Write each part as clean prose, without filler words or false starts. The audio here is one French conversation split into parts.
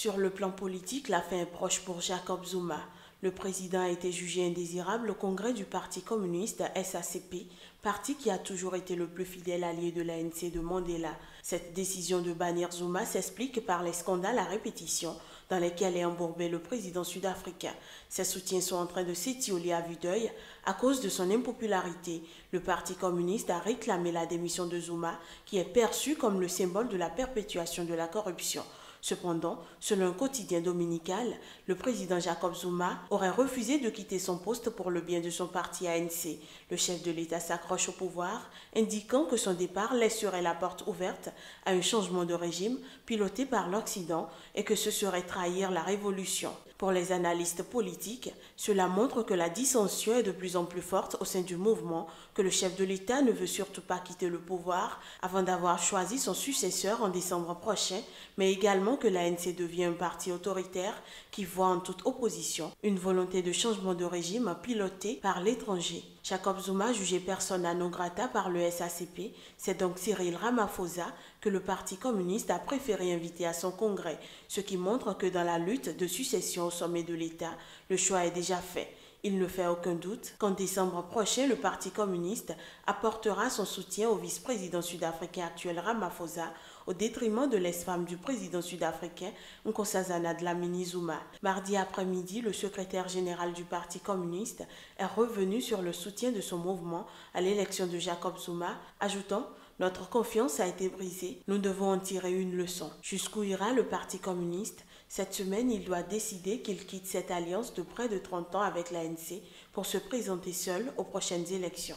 Sur le plan politique, la fin est proche pour Jacob Zuma. Le président a été jugé indésirable au congrès du Parti communiste SACP, parti qui a toujours été le plus fidèle allié de l'ANC de Mandela. Cette décision de bannir Zuma s'explique par les scandales à répétition dans lesquels est embourbé le président sud-africain. Ses soutiens sont en train de s'étioler à vue d'œil à cause de son impopularité. Le Parti communiste a réclamé la démission de Zuma, qui est perçu comme le symbole de la perpétuation de la corruption. Cependant, selon un quotidien dominical, le président Jacob Zuma aurait refusé de quitter son poste pour le bien de son parti ANC. Le chef de l'État s'accroche au pouvoir, indiquant que son départ laisserait la porte ouverte à un changement de régime piloté par l'Occident et que ce serait trahir la révolution. Pour les analystes politiques, cela montre que la dissension est de plus en plus forte au sein du mouvement, que le chef de l'État ne veut surtout pas quitter le pouvoir avant d'avoir choisi son successeur en décembre prochain, mais également que l'ANC devient un parti autoritaire qui voit en toute opposition une volonté de changement de régime pilotée par l'étranger. Jacob Zuma, jugé persona non grata par le SACP, c'est donc Cyril Ramaphosa que le Parti communiste a préféré inviter à son congrès, ce qui montre que dans la lutte de succession au sommet de l'État, le choix est déjà fait. Il ne fait aucun doute qu'en décembre prochain, le Parti communiste apportera son soutien au vice-président sud-africain actuel Ramaphosa au détriment de l'ex-femme du président sud-africain Nkosazana Dlamini Zuma. Mardi après-midi, le secrétaire général du Parti communiste est revenu sur le soutien de son mouvement à l'élection de Jacob Zuma, ajoutant « Notre confiance a été brisée, nous devons en tirer une leçon ». Jusqu'où ira le Parti communiste ? Cette semaine, il doit décider qu'il quitte cette alliance de près de 30 ans avec l'ANC pour se présenter seul aux prochaines élections.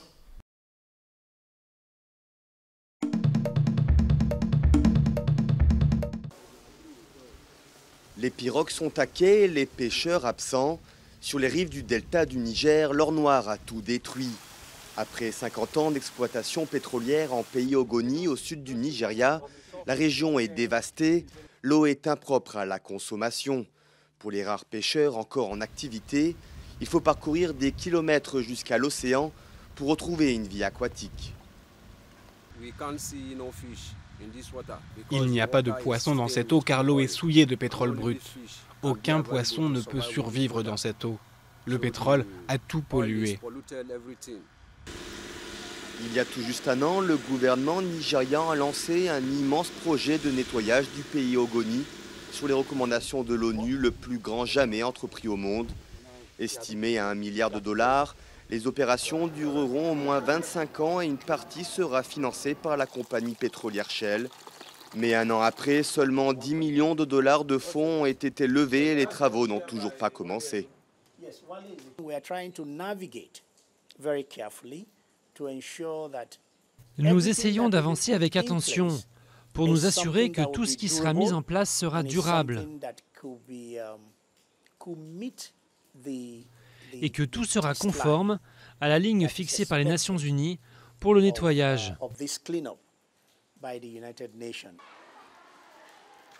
Les pirogues sont à quai, les pêcheurs absents. Sur les rives du delta du Niger, l'or noir a tout détruit. Après 50 ans d'exploitation pétrolière en pays Ogoni, au sud du Nigeria, la région est dévastée. L'eau est impropre à la consommation. Pour les rares pêcheurs encore en activité, il faut parcourir des kilomètres jusqu'à l'océan pour retrouver une vie aquatique. Il n'y a pas de poisson dans cette eau car l'eau est souillée de pétrole brut. Aucun poisson ne peut survivre dans cette eau. Le pétrole a tout pollué. Il y a tout juste un an, le gouvernement nigérian a lancé un immense projet de nettoyage du pays Ogoni sur les recommandations de l'ONU, le plus grand jamais entrepris au monde. Estimé à $1 milliard, les opérations dureront au moins 25 ans et une partie sera financée par la compagnie pétrolière Shell. Mais un an après, seulement $10 millions de fonds ont été levés et les travaux n'ont toujours pas commencé. Nous essayons d'avancer avec attention pour nous assurer que tout ce qui sera mis en place sera durable et que tout sera conforme à la ligne fixée par les Nations Unies pour le nettoyage.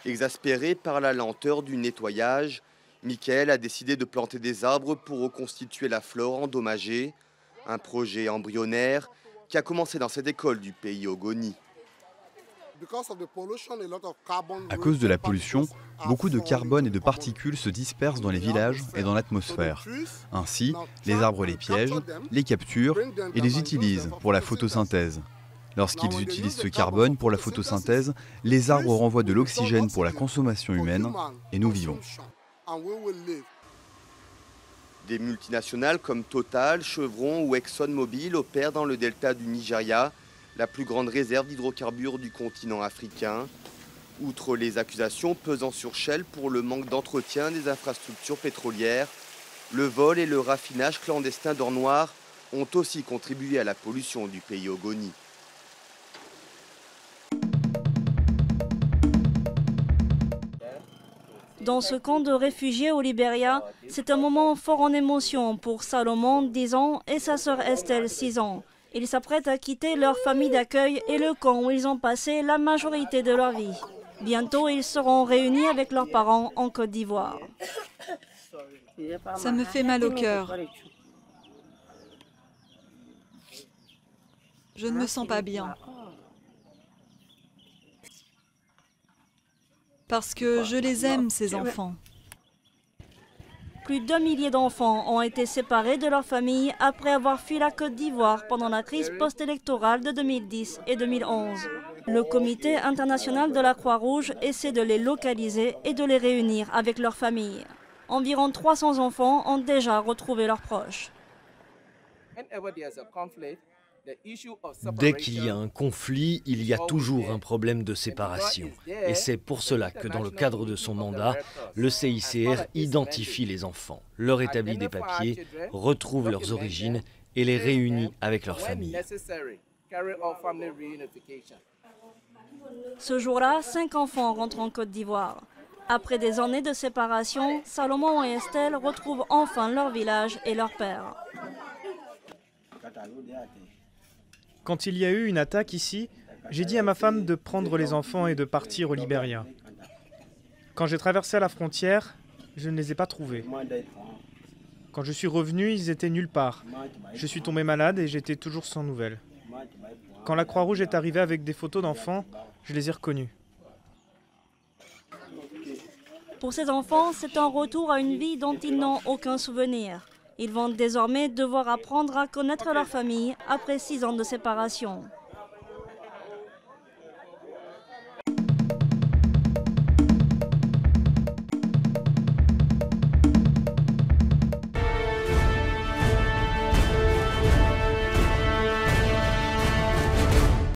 Exaspéré par la lenteur du nettoyage, Michael a décidé de planter des arbres pour reconstituer la flore endommagée. Un projet embryonnaire qui a commencé dans cette école du pays Ogoni. À cause de la pollution, beaucoup de carbone et de particules se dispersent dans les villages et dans l'atmosphère. Ainsi, les arbres les piègent, les capturent et les utilisent pour la photosynthèse. Lorsqu'ils utilisent ce carbone pour la photosynthèse, les arbres renvoient de l'oxygène pour la consommation humaine et nous vivons. Des multinationales comme Total, Chevron ou ExxonMobil opèrent dans le delta du Nigeria, la plus grande réserve d'hydrocarbures du continent africain. Outre les accusations pesant sur Shell pour le manque d'entretien des infrastructures pétrolières, le vol et le raffinage clandestin d'or noir ont aussi contribué à la pollution du pays Ogoni. Dans ce camp de réfugiés au Libéria, c'est un moment fort en émotion pour Salomon, 10 ans, et sa sœur Estelle, 6 ans. Ils s'apprêtent à quitter leur famille d'accueil et le camp où ils ont passé la majorité de leur vie. Bientôt, ils seront réunis avec leurs parents en Côte d'Ivoire. Ça me fait mal au cœur. Je ne me sens pas bien. Parce que je les aime, ces enfants. Plus d'1 millier d'enfants ont été séparés de leur famille après avoir fui la Côte d'Ivoire pendant la crise post-électorale de 2010 et 2011. Le Comité international de la Croix-Rouge essaie de les localiser et de les réunir avec leurs familles. Environ 300 enfants ont déjà retrouvé leurs proches. Dès qu'il y a un conflit, il y a toujours un problème de séparation. Et c'est pour cela que dans le cadre de son mandat, le CICR identifie les enfants, leur établit des papiers, retrouve leurs origines et les réunit avec leurs familles. Ce jour-là, 5 enfants rentrent en Côte d'Ivoire. Après des années de séparation, Salomon et Estelle retrouvent enfin leur village et leur père. Quand il y a eu une attaque ici, j'ai dit à ma femme de prendre les enfants et de partir au Libéria. Quand j'ai traversé la frontière, je ne les ai pas trouvés. Quand je suis revenu, ils étaient nulle part. Je suis tombé malade et j'étais toujours sans nouvelles. Quand la Croix-Rouge est arrivée avec des photos d'enfants, je les ai reconnus. Pour ces enfants, c'est un retour à une vie dont ils n'ont aucun souvenir. Ils vont désormais devoir apprendre à connaître leur famille après 6 ans de séparation.